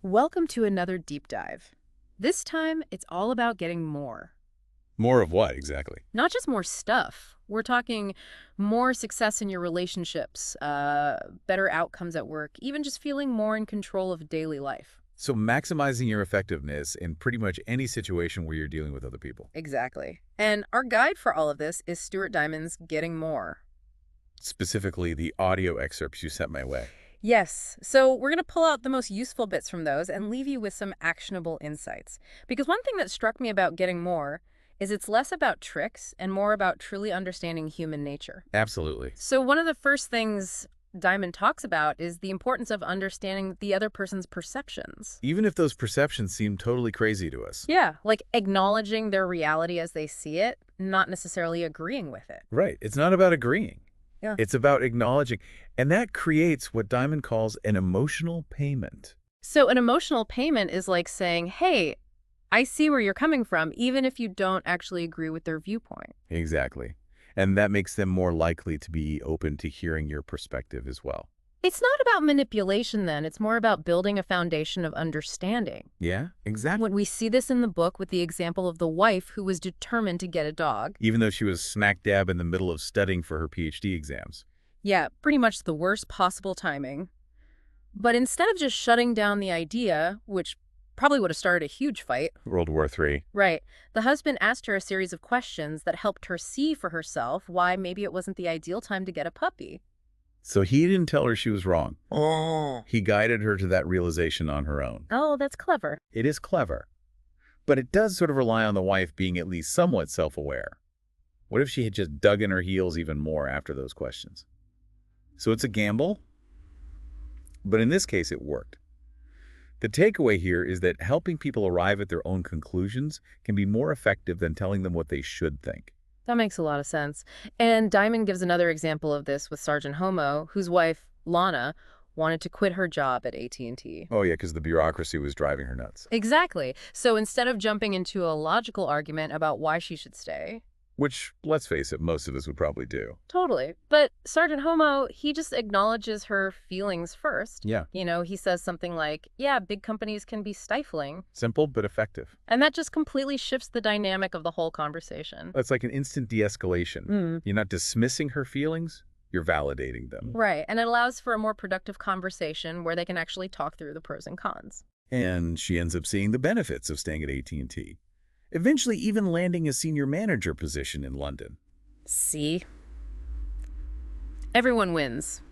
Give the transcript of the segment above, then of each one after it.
Welcome to another deep dive. This time, it's all about getting more. More of what, exactly? Not just more stuff. We're talking more success in your relationships, better outcomes at work, even just feeling more in control of daily life. So maximizing your effectiveness in pretty much any situation where you're dealing with other people. Exactly. And our guide for all of this is Stuart Diamond's Getting More. Specifically, the audio excerpts you sent my way. Yes, so we're going to pull out the most useful bits from those and leave you with some actionable insights. Because one thing that struck me about Getting More is it's less about tricks and more about truly understanding human nature. Absolutely. So one of the first things Diamond talks about is the importance of understanding the other person's perceptions. Even if those perceptions seem totally crazy to us. Yeah, like acknowledging their reality as they see it, not necessarily agreeing with it. Right. It's not about agreeing. Yeah. It's about acknowledging. And that creates what Diamond calls an emotional payment. So an emotional payment is like saying, hey, I see where you're coming from, even if you don't actually agree with their viewpoint. Exactly. And that makes them more likely to be open to hearing your perspective as well. It's not about manipulation then, it's more about building a foundation of understanding. Yeah, exactly. When we see this in the book with the example of the wife who was determined to get a dog. Even though she was smack dab in the middle of studying for her PhD exams. Yeah, pretty much the worst possible timing. But instead of just shutting down the idea, which probably would have started a huge fight. World War III. Right. The husband asked her a series of questions that helped her see for herself why maybe it wasn't the ideal time to get a puppy. So he didn't tell her she was wrong. Oh. He guided her to that realization on her own. Oh, that's clever. It is clever. But it does sort of rely on the wife being at least somewhat self-aware. What if she had just dug in her heels even more after those questions? So it's a gamble, but in this case it worked. The takeaway here is that helping people arrive at their own conclusions can be more effective than telling them what they should think. That makes a lot of sense. And Diamond gives another example of this with Sergeant Homo, whose wife, Lana, wanted to quit her job at AT&T. Oh yeah, because the bureaucracy was driving her nuts. Exactly. So instead of jumping into a logical argument about why she should stay. Which, let's face it, most of us would probably do. Totally. But Sergeant Homo, he just acknowledges her feelings first. Yeah. You know, he says something like, yeah, big companies can be stifling. Simple but effective. And that just completely shifts the dynamic of the whole conversation. It's like an instant de-escalation. You're not dismissing her feelings, you're validating them. Right. And it allows for a more productive conversation where they can actually talk through the pros and cons. And she ends up seeing the benefits of staying at AT&T. Eventually even landing a senior manager position in London. See? Everyone wins.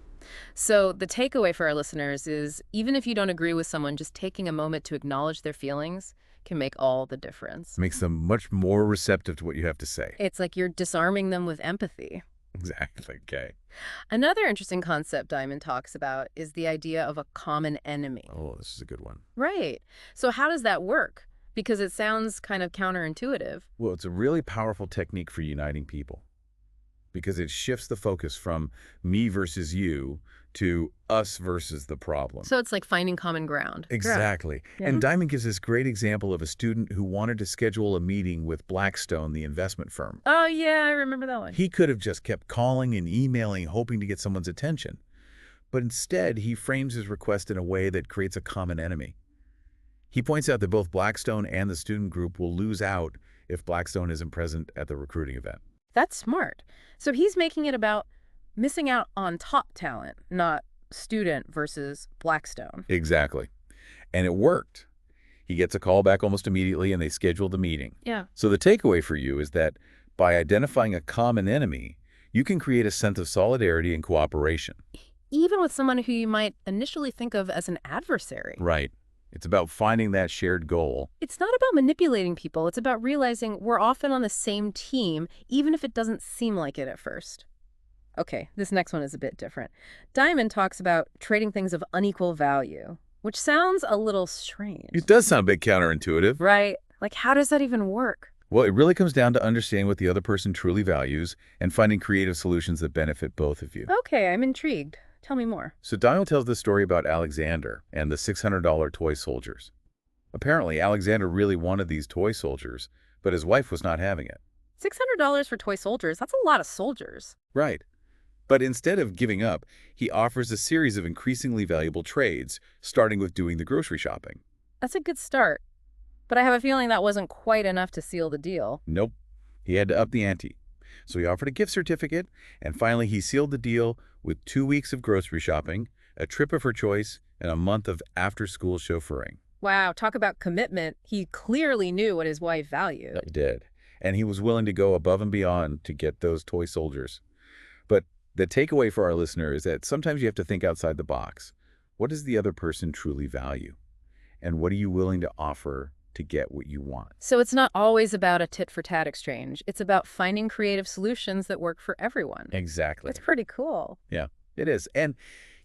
So the takeaway for our listeners is even if you don't agree with someone, just taking a moment to acknowledge their feelings can make all the difference. Makes them much more receptive to what you have to say. It's like you're disarming them with empathy. Exactly. Okay. Another interesting concept Diamond talks about is the idea of a common enemy. Oh, this is a good one. Right. So how does that work? Because it sounds kind of counterintuitive. Well, it's a really powerful technique for uniting people because it shifts the focus from me versus you to us versus the problem. So it's like finding common ground. Exactly. Yeah. And Diamond gives this great example of a student who wanted to schedule a meeting with Blackstone, the investment firm. Oh, yeah, I remember that one. He could have just kept calling and emailing, hoping to get someone's attention. But instead, he frames his request in a way that creates a common enemy. He points out that both Blackstone and the student group will lose out if Blackstone isn't present at the recruiting event. That's smart. So he's making it about missing out on top talent, not student versus Blackstone. Exactly. And it worked. He gets a call back almost immediately and they schedule the meeting. Yeah. So the takeaway for you is that by identifying a common enemy, you can create a sense of solidarity and cooperation. Even with someone who you might initially think of as an adversary. Right. It's about finding that shared goal. It's not about manipulating people. It's about realizing we're often on the same team, even if it doesn't seem like it at first. Okay, this next one is a bit different. Diamond talks about trading things of unequal value, which sounds a little strange. It does sound a bit counterintuitive. Right. Like, how does that even work? Well, it really comes down to understanding what the other person truly values and finding creative solutions that benefit both of you. Okay, I'm intrigued. Tell me more. So Diamond tells the story about Alexander and the $600 toy soldiers. Apparently, Alexander really wanted these toy soldiers, but his wife was not having it. $600 for toy soldiers, that's a lot of soldiers. Right. But instead of giving up, he offers a series of increasingly valuable trades, starting with doing the grocery shopping. That's a good start. But I have a feeling that wasn't quite enough to seal the deal. Nope. He had to up the ante. So he offered a gift certificate, and finally he sealed the deal with 2 weeks of grocery shopping, a trip of her choice, and a month of after-school chauffeuring. Wow, talk about commitment. He clearly knew what his wife valued. He did. And he was willing to go above and beyond to get those toy soldiers. But the takeaway for our listener is that sometimes you have to think outside the box. What does the other person truly value? And what are you willing to offer to get what you want? So it's not always about a tit-for-tat exchange. It's about finding creative solutions that work for everyone. Exactly. It's pretty cool. Yeah, it is. And,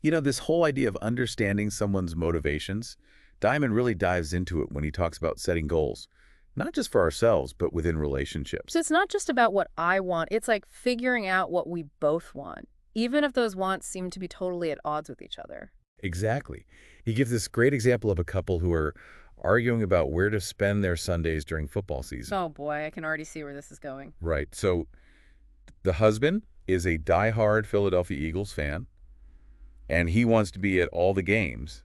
this whole idea of understanding someone's motivations, Diamond really dives into it when he talks about setting goals, not just for ourselves, but within relationships. So it's not just about what I want. It's like figuring out what we both want, even if those wants seem to be totally at odds with each other. Exactly. He gives this great example of a couple who are arguing about where to spend their Sundays during football season. Oh boy, I can already see where this is going. Right. So the husband is a diehard Philadelphia Eagles fan, and he wants to be at all the games.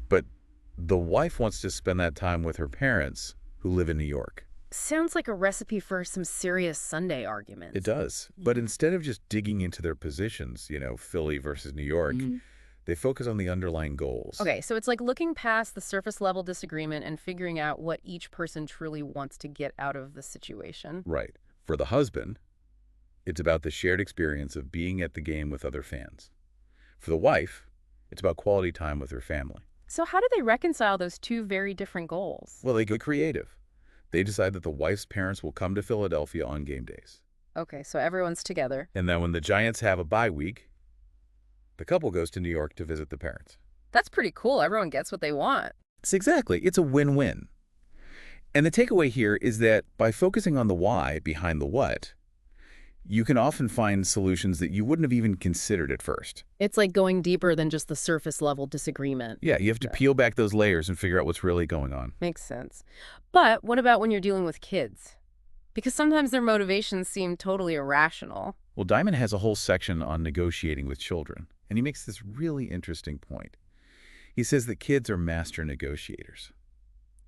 But the wife wants to spend that time with her parents who live in New York. Sounds like a recipe for some serious Sunday arguments. It does. But instead of just digging into their positions, Philly versus New York, they focus on the underlying goals. Okay, so it's like looking past the surface level disagreement and figuring out what each person truly wants to get out of the situation. Right. For the husband, it's about the shared experience of being at the game with other fans. For the wife, it's about quality time with her family. So how do they reconcile those two very different goals? Well, they get creative. They decide that the wife's parents will come to Philadelphia on game days. Okay, so everyone's together. And then when the Giants have a bye week, the couple goes to New York to visit the parents. That's pretty cool. Everyone gets what they want. It's a win-win. And the takeaway here is that by focusing on the why behind the what, you can often find solutions that you wouldn't have even considered at first. It's like going deeper than just the surface level disagreement. Yeah, you have to peel back those layers and figure out what's really going on. Makes sense. But what about when you're dealing with kids? Because sometimes their motivations seem totally irrational. Well, Diamond has a whole section on negotiating with children, and he makes this really interesting point. He says that kids are master negotiators.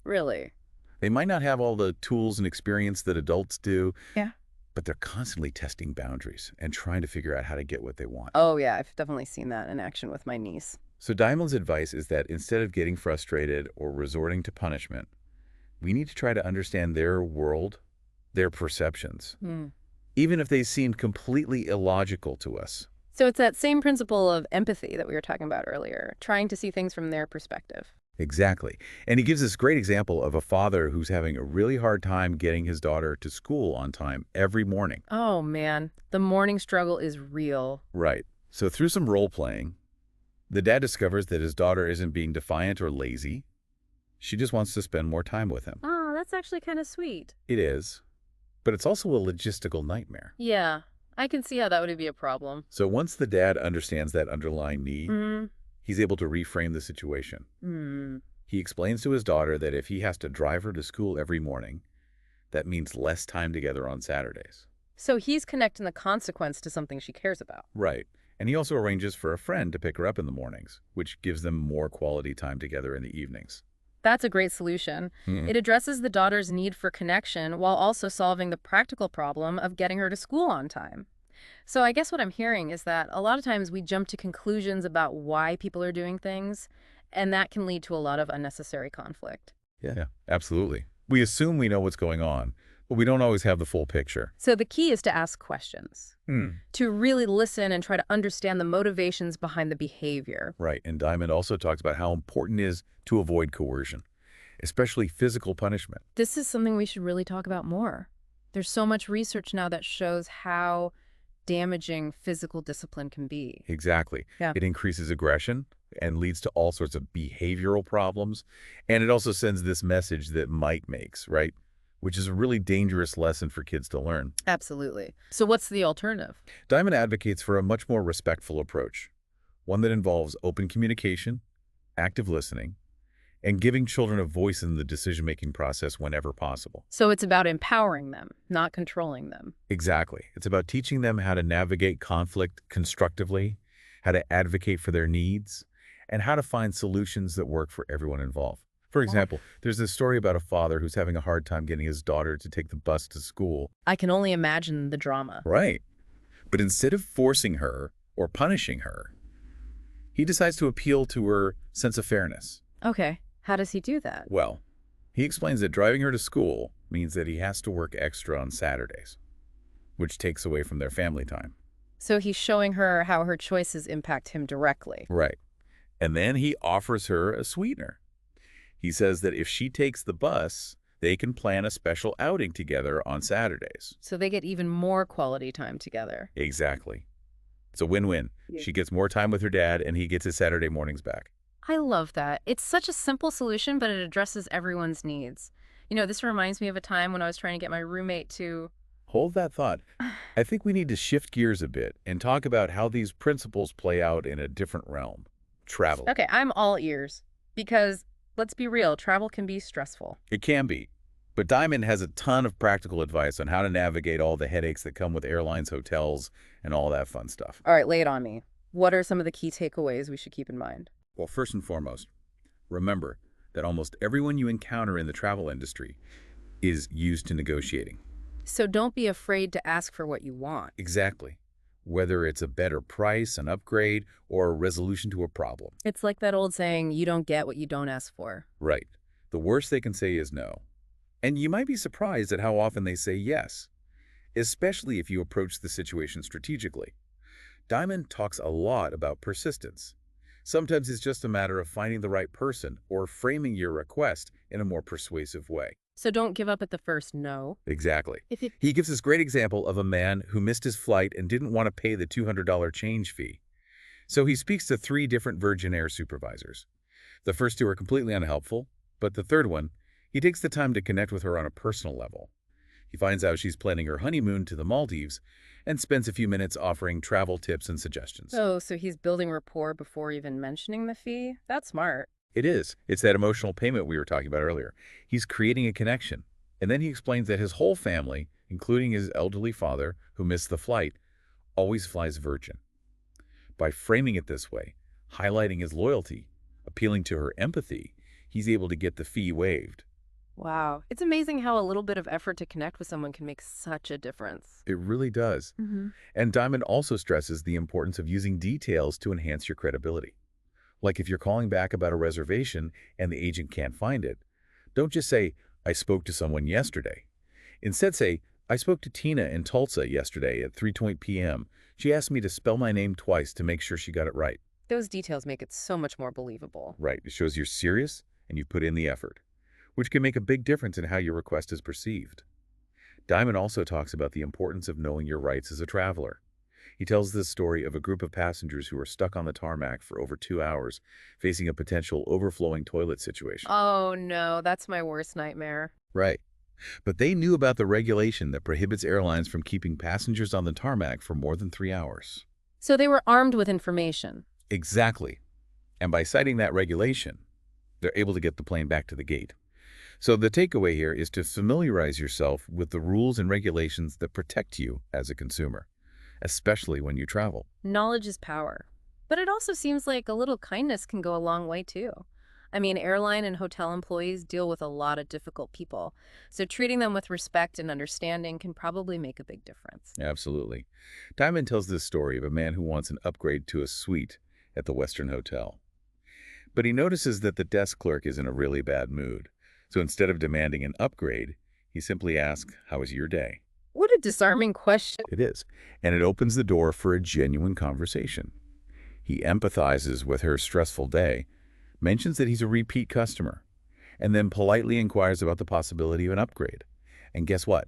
Really? They might not have all the tools and experience that adults do. Yeah. But they're constantly testing boundaries and trying to figure out how to get what they want. Oh, yeah. I've definitely seen that in action with my niece. So Diamond's advice is that instead of getting frustrated or resorting to punishment, we need to try to understand their world, their perceptions, even if they seem completely illogical to us. So it's that same principle of empathy that we were talking about earlier, trying to see things from their perspective. Exactly. And he gives this great example of a father who's having a really hard time getting his daughter to school on time every morning. Oh, man. The morning struggle is real. Right. So through some role-playing, the dad discovers that his daughter isn't being defiant or lazy. She just wants to spend more time with him. Oh, that's actually kind of sweet. It is. But it's also a logistical nightmare. Yeah, I can see how that would be a problem. So once the dad understands that underlying need, he's able to reframe the situation. He explains to his daughter that if he has to drive her to school every morning, that means less time together on Saturdays. So he's connecting the consequence to something she cares about. Right. And he also arranges for a friend to pick her up in the mornings, which gives them more quality time together in the evenings. That's a great solution. It addresses the daughter's need for connection while also solving the practical problem of getting her to school on time. So I guess what I'm hearing is that a lot of times we jump to conclusions about why people are doing things, and that can lead to a lot of unnecessary conflict. Yeah, absolutely. We assume we know what's going on, but we don't always have the full picture. So the key is to ask questions, to really listen and try to understand the motivations behind the behavior. Right, and Diamond also talks about how important it is to avoid coercion, especially physical punishment. This is something we should really talk about more. There's so much research now that shows how damaging physical discipline can be. Exactly. Yeah. It increases aggression and leads to all sorts of behavioral problems. And it also sends this message that might makes, right? Which is a really dangerous lesson for kids to learn. Absolutely. So what's the alternative? Diamond advocates for a much more respectful approach, one that involves open communication, active listening, and giving children a voice in the decision-making process whenever possible. So it's about empowering them, not controlling them. Exactly. It's about teaching them how to navigate conflict constructively, how to advocate for their needs, and how to find solutions that work for everyone involved. For Wow. example, there's this story about a father who's having a hard time getting his daughter to take the bus to school. I can only imagine the drama. Right. But instead of forcing her or punishing her, he decides to appeal to her sense of fairness. Okay, how does he do that? Well, he explains that driving her to school means that he has to work extra on Saturdays, which takes away from their family time. So he's showing her how her choices impact him directly. Right. And then he offers her a sweetener. He says that if she takes the bus, they can plan a special outing together on Saturdays. So they get even more quality time together. Exactly. It's a win-win. Yeah. She gets more time with her dad, and he gets his Saturday mornings back. I love that. It's such a simple solution, but it addresses everyone's needs. You know, this reminds me of a time when I was trying to get my roommate to... Hold that thought. I think we need to shift gears a bit and talk about how these principles play out in a different realm. Travel. Okay, I'm all ears. Because, let's be real, travel can be stressful. It can be. But Diamond has a ton of practical advice on how to navigate all the headaches that come with airlines, hotels, and all that fun stuff. All right, lay it on me. What are some of the key takeaways we should keep in mind? Well, first and foremost, remember that almost everyone you encounter in the travel industry is used to negotiating. So don't be afraid to ask for what you want. Exactly. Whether it's a better price, an upgrade, or a resolution to a problem. It's like that old saying, you don't get what you don't ask for. Right. The worst they can say is no. And you might be surprised at how often they say yes, especially if you approach the situation strategically. Diamond talks a lot about persistence. Sometimes it's just a matter of finding the right person or framing your request in a more persuasive way. So don't give up at the first no. Exactly. If it... He gives this great example of a man who missed his flight and didn't want to pay the $200 change fee. So he speaks to 3 different Virgin Air supervisors. The first 2 are completely unhelpful, but the third one, he takes the time to connect with her on a personal level. He finds out she's planning her honeymoon to the Maldives and spends a few minutes offering travel tips and suggestions. Oh, so he's building rapport before even mentioning the fee? That's smart. It is. It's that emotional payment we were talking about earlier. He's creating a connection. And then he explains that his whole family, including his elderly father, who missed the flight, always flies Virgin. By framing it this way, highlighting his loyalty, appealing to her empathy, he's able to get the fee waived. Wow. It's amazing how a little bit of effort to connect with someone can make such a difference. It really does. And Diamond also stresses the importance of using details to enhance your credibility. Like if you're calling back about a reservation and the agent can't find it, don't just say, I spoke to someone yesterday. Instead say, I spoke to Tina in Tulsa yesterday at 3:20 p.m. She asked me to spell my name twice to make sure she got it right. Those details make it so much more believable. Right. It shows you're serious and you put in the effort, which can make a big difference in how your request is perceived. Diamond also talks about the importance of knowing your rights as a traveler. He tells this story of a group of passengers who were stuck on the tarmac for over 2 hours, facing a potential overflowing toilet situation. Oh no, that's my worst nightmare. Right. But they knew about the regulation that prohibits airlines from keeping passengers on the tarmac for more than 3 hours. So they were armed with information. Exactly. And by citing that regulation, they're able to get the plane back to the gate. So the takeaway here is to familiarize yourself with the rules and regulations that protect you as a consumer, especially when you travel. Knowledge is power. But it also seems like a little kindness can go a long way too. I mean, airline and hotel employees deal with a lot of difficult people, so treating them with respect and understanding can probably make a big difference. Absolutely. Diamond tells this story of a man who wants an upgrade to a suite at the Western Hotel. But he notices that the desk clerk is in a really bad mood. So instead of demanding an upgrade, he simply asks, how was your day? What a disarming question. It is. And it opens the door for a genuine conversation. He empathizes with her stressful day, mentions that he's a repeat customer, and then politely inquires about the possibility of an upgrade. And guess what?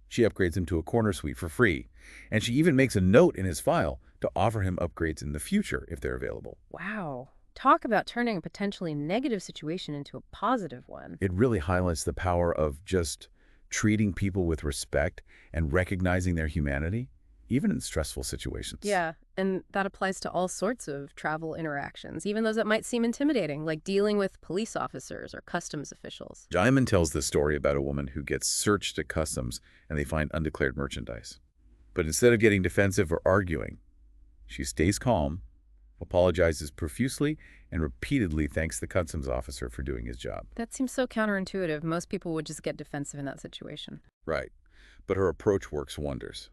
She upgrades him to a corner suite for free, and she even makes a note in his file to offer him upgrades in the future if they're available. Wow. Talk about turning a potentially negative situation into a positive one. It really highlights the power of just treating people with respect and recognizing their humanity, even in stressful situations. Yeah, and that applies to all sorts of travel interactions, even those that might seem intimidating, like dealing with police officers or customs officials. Diamond tells this story about a woman who gets searched at customs and they find undeclared merchandise. But instead of getting defensive or arguing, she stays calm, apologizes profusely, and repeatedly thanks the customs officer for doing his job. That seems so counterintuitive. Most people would just get defensive in that situation. Right. But her approach works wonders.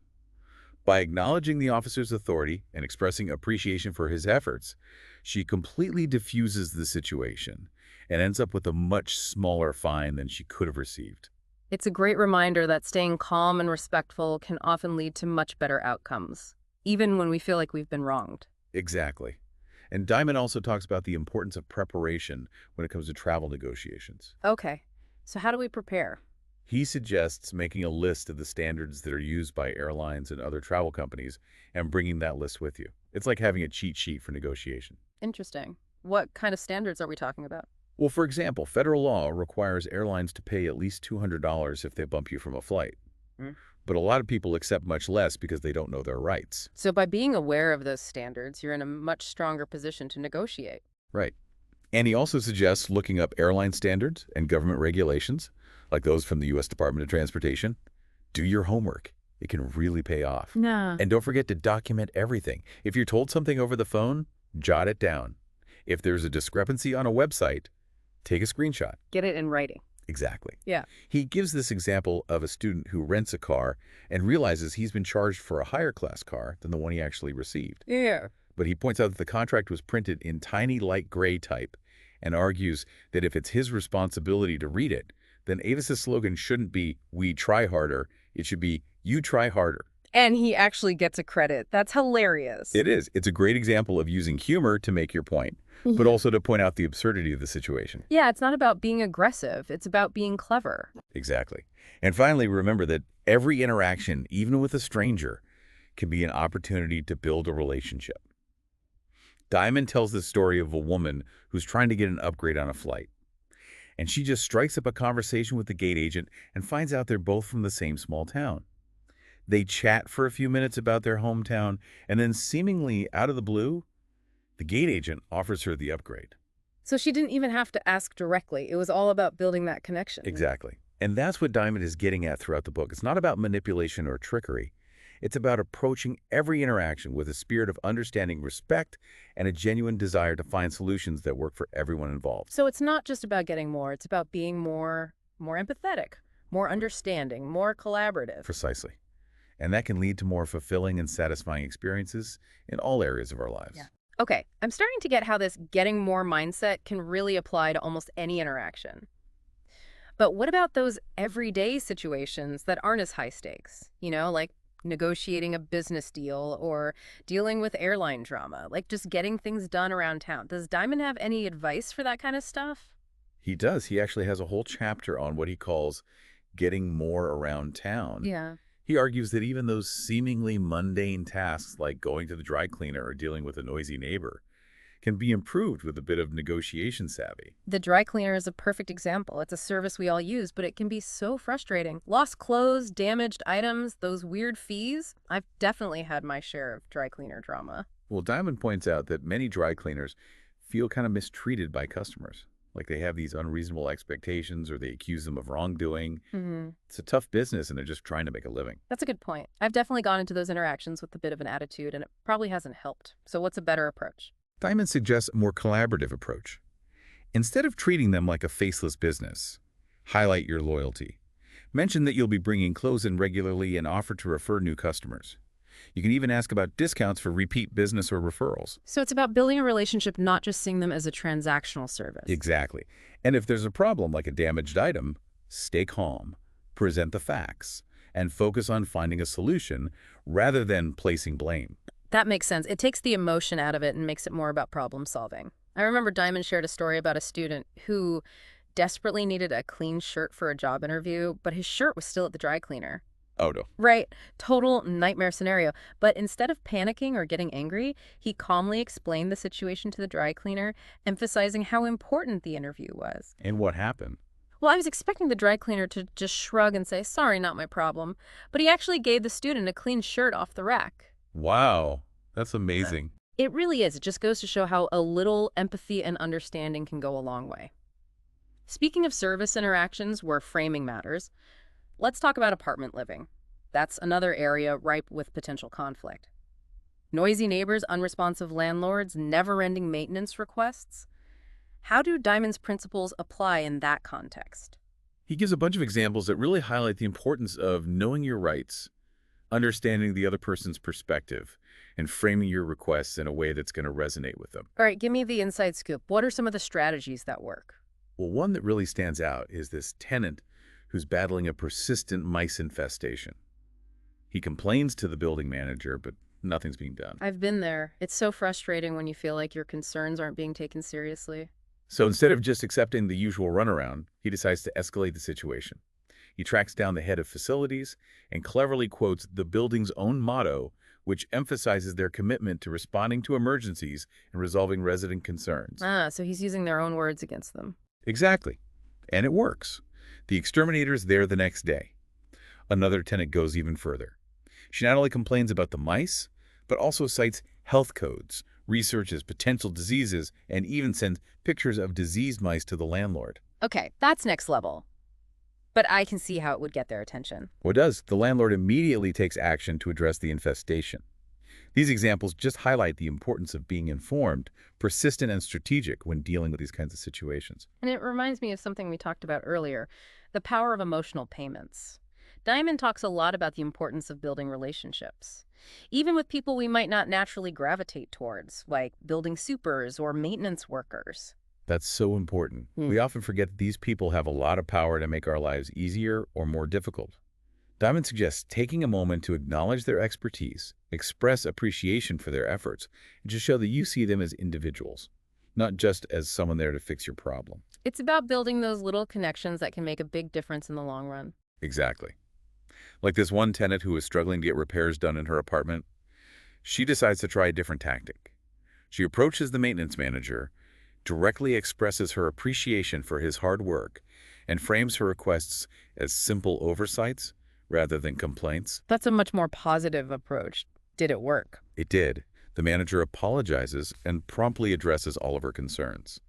By acknowledging the officer's authority and expressing appreciation for his efforts, she completely diffuses the situation and ends up with a much smaller fine than she could have received. It's a great reminder that staying calm and respectful can often lead to much better outcomes, even when we feel like we've been wronged. Exactly. And Diamond also talks about the importance of preparation when it comes to travel negotiations. Okay, so how do we prepare? He suggests making a list of the standards that are used by airlines and other travel companies and bringing that list with you. It's like having a cheat sheet for negotiation. Interesting. What kind of standards are we talking about? Well, for example, federal law requires airlines to pay at least $200 if they bump you from a flight. Mm. But a lot of people accept much less because they don't know their rights. So by being aware of those standards, you're in a much stronger position to negotiate. Right. And he also suggests looking up airline standards and government regulations, like those from the U.S. Department of Transportation. Do your homework. It can really pay off. Nah. And don't forget to document everything. If you're told something over the phone, jot it down. If there's a discrepancy on a website, take a screenshot. Get it in writing. Exactly. Yeah. He gives this example of a student who rents a car and realizes he's been charged for a higher class car than the one he actually received. Yeah. But he points out that the contract was printed in tiny light gray type and argues that if it's his responsibility to read it, then Avis's slogan shouldn't be, "We try harder." It should be, "You try harder." And he actually gets a credit. That's hilarious. It is. It's a great example of using humor to make your point, but also to point out the absurdity of the situation. Yeah, it's not about being aggressive. It's about being clever. Exactly. And finally, remember that every interaction, even with a stranger, can be an opportunity to build a relationship. Diamond tells the story of a woman who's trying to get an upgrade on a flight. And she just strikes up a conversation with the gate agent and finds out they're both from the same small town. They chat for a few minutes about their hometown, and then seemingly out of the blue, the gate agent offers her the upgrade. So she didn't even have to ask directly. It was all about building that connection. Exactly. And that's what Diamond is getting at throughout the book. It's not about manipulation or trickery. It's about approaching every interaction with a spirit of understanding, respect, and a genuine desire to find solutions that work for everyone involved. So it's not just about getting more. It's about being more empathetic, more understanding, more collaborative. Precisely. And that can lead to more fulfilling and satisfying experiences in all areas of our lives. Yeah. Okay, I'm starting to get how this getting more mindset can really apply to almost any interaction. But what about those everyday situations that aren't as high stakes? You know, like negotiating a business deal or dealing with airline drama, like just getting things done around town. Does Diamond have any advice for that kind of stuff? He does. He actually has a whole chapter on what he calls getting more around town. Yeah. He argues that even those seemingly mundane tasks like going to the dry cleaner or dealing with a noisy neighbor can be improved with a bit of negotiation savvy. The dry cleaner is a perfect example. It's a service we all use, but it can be so frustrating. Lost clothes, damaged items, those weird fees. I've definitely had my share of dry cleaner drama. Well, Diamond points out that many dry cleaners feel kind of mistreated by customers. Like they have these unreasonable expectations or they accuse them of wrongdoing. It's a tough business and they're just trying to make a living. That's a good point. I've definitely gone into those interactions with a bit of an attitude, and it probably hasn't helped. So what's a better approach? Diamond suggests a more collaborative approach. Instead of treating them like a faceless business, highlight your loyalty. Mention that you'll be bringing clothes in regularly and offer to refer new customers. You can even ask about discounts for repeat business or referrals. So it's about building a relationship, not just seeing them as a transactional service. Exactly. And if there's a problem like a damaged item, stay calm, present the facts, and focus on finding a solution rather than placing blame. That makes sense. It takes the emotion out of it and makes it more about problem solving. I remember Diamond shared a story about a student who desperately needed a clean shirt for a job interview, but his shirt was still at the dry cleaner. Oh, no. Right. Total nightmare scenario. But instead of panicking or getting angry, he calmly explained the situation to the dry cleaner, emphasizing how important the interview was. And what happened? Well, I was expecting the dry cleaner to just shrug and say, sorry, not my problem. But he actually gave the student a clean shirt off the rack. Wow, that's amazing. It really is. It just goes to show how a little empathy and understanding can go a long way. Speaking of service interactions where framing matters, let's talk about apartment living. That's another area ripe with potential conflict. Noisy neighbors, unresponsive landlords, never-ending maintenance requests. How do Diamond's principles apply in that context? He gives a bunch of examples that really highlight the importance of knowing your rights, understanding the other person's perspective, and framing your requests in a way that's going to resonate with them. All right, give me the inside scoop. What are some of the strategies that work? Well, one that really stands out is this tenant who's battling a persistent mice infestation. He complains to the building manager, but nothing's being done. I've been there. It's so frustrating when you feel like your concerns aren't being taken seriously. So instead of just accepting the usual runaround, he decides to escalate the situation. He tracks down the head of facilities and cleverly quotes the building's own motto, which emphasizes their commitment to responding to emergencies and resolving resident concerns. So he's using their own words against them. Exactly. And it works. The exterminator's there the next day. Another tenant goes even further. She not only complains about the mice, but also cites health codes, researches potential diseases, and even sends pictures of diseased mice to the landlord. Okay, that's next level. But I can see how it would get their attention. What does? The landlord immediately takes action to address the infestation. These examples just highlight the importance of being informed, persistent, and strategic when dealing with these kinds of situations. And it reminds me of something we talked about earlier, the power of emotional payments. Diamond talks a lot about the importance of building relationships, even with people we might not naturally gravitate towards, like building supers or maintenance workers. That's so important. We often forget that these people have a lot of power to make our lives easier or more difficult. Diamond suggests taking a moment to acknowledge their expertise, express appreciation for their efforts, and just show that you see them as individuals, not just as someone there to fix your problem. It's about building those little connections that can make a big difference in the long run. Exactly. Like this one tenant who was struggling to get repairs done in her apartment. She decides to try a different tactic. She approaches the maintenance manager, directly expresses her appreciation for his hard work, and frames her requests as simple oversights rather than complaints. That's a much more positive approach. Did it work? It did. The manager apologizes and promptly addresses all of her concerns.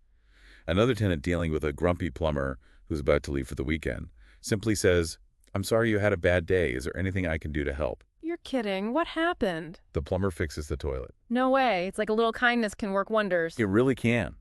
Another tenant dealing with a grumpy plumber who's about to leave for the weekend simply says, "I'm sorry you had a bad day. Is there anything I can do to help?" You're kidding. What happened? The plumber fixes the toilet. No way. It's like a little kindness can work wonders. It really can.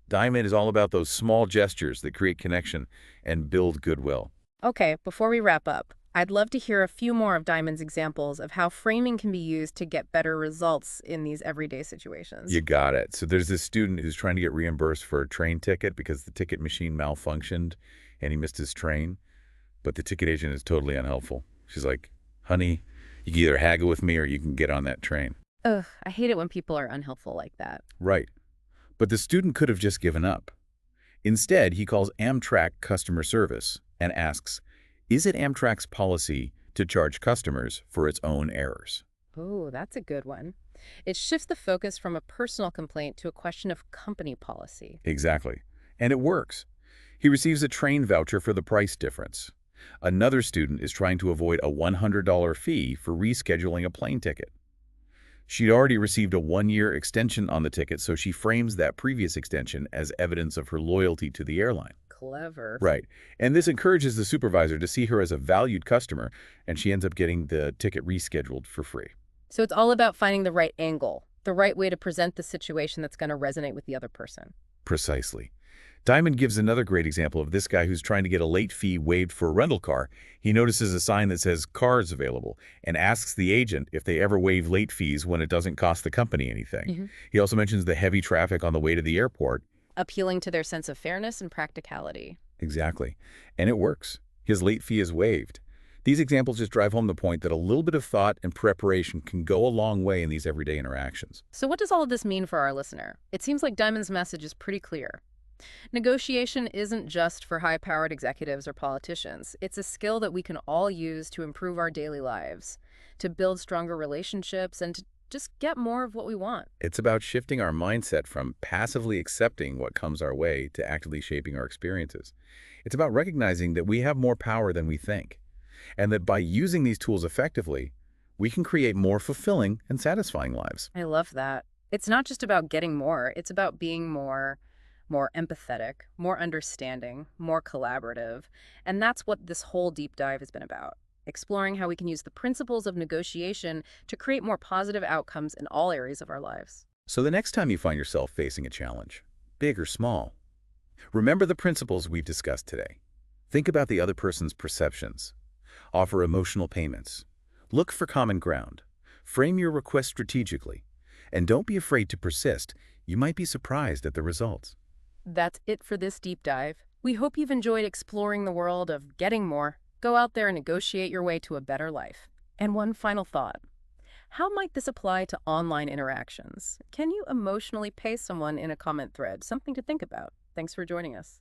Diamond is all about those small gestures that create connection and build goodwill. Okay, before we wrap up, I'd love to hear a few more of Diamond's examples of how framing can be used to get better results in these everyday situations. You got it. So there's this student who's trying to get reimbursed for a train ticket because the ticket machine malfunctioned and he missed his train. But the ticket agent is totally unhelpful. She's like, "Honey, you can either haggle with me or you can get on that train." Ugh, I hate it when people are unhelpful like that. Right. But the student could have just given up. Instead, he calls Amtrak customer service and asks, is it Amtrak's policy to charge customers for its own errors? Oh, that's a good one. It shifts the focus from a personal complaint to a question of company policy. Exactly. And it works. He receives a train voucher for the price difference. Another student is trying to avoid a $100 fee for rescheduling a plane ticket. She'd already received a 1-year extension on the ticket, so she frames that previous extension as evidence of her loyalty to the airline. Clever. Right. And this encourages the supervisor to see her as a valued customer, and she ends up getting the ticket rescheduled for free. So it's all about finding the right angle, the right way to present the situation that's going to resonate with the other person. Precisely. Diamond gives another great example of this guy who's trying to get a late fee waived for a rental car. He notices a sign that says cars available and asks the agent if they ever waive late fees when it doesn't cost the company anything. He also mentions the heavy traffic on the way to the airport. Appealing to their sense of fairness and practicality. Exactly. And it works. His late fee is waived. These examples just drive home the point that a little bit of thought and preparation can go a long way in these everyday interactions. So what does all of this mean for our listener? It seems like Diamond's message is pretty clear. Negotiation isn't just for high-powered executives or politicians. It's a skill that we can all use to improve our daily lives, to build stronger relationships, and just get more of what we want. It's about shifting our mindset from passively accepting what comes our way to actively shaping our experiences. It's about recognizing that we have more power than we think, and that by using these tools effectively, we can create more fulfilling and satisfying lives. I love that. It's not just about getting more, it's about being more empathetic, more understanding, more collaborative. And that's what this whole deep dive has been about. Exploring how we can use the principles of negotiation to create more positive outcomes in all areas of our lives. So the next time you find yourself facing a challenge, big or small, remember the principles we've discussed today. Think about the other person's perceptions. Offer emotional payments. Look for common ground. Frame your request strategically. And don't be afraid to persist. You might be surprised at the results. That's it for this deep dive. We hope you've enjoyed exploring the world of getting more. Go out there and negotiate your way to a better life. And one final thought. How might this apply to online interactions? Can you emotionally pay someone in a comment thread? Something to think about. Thanks for joining us.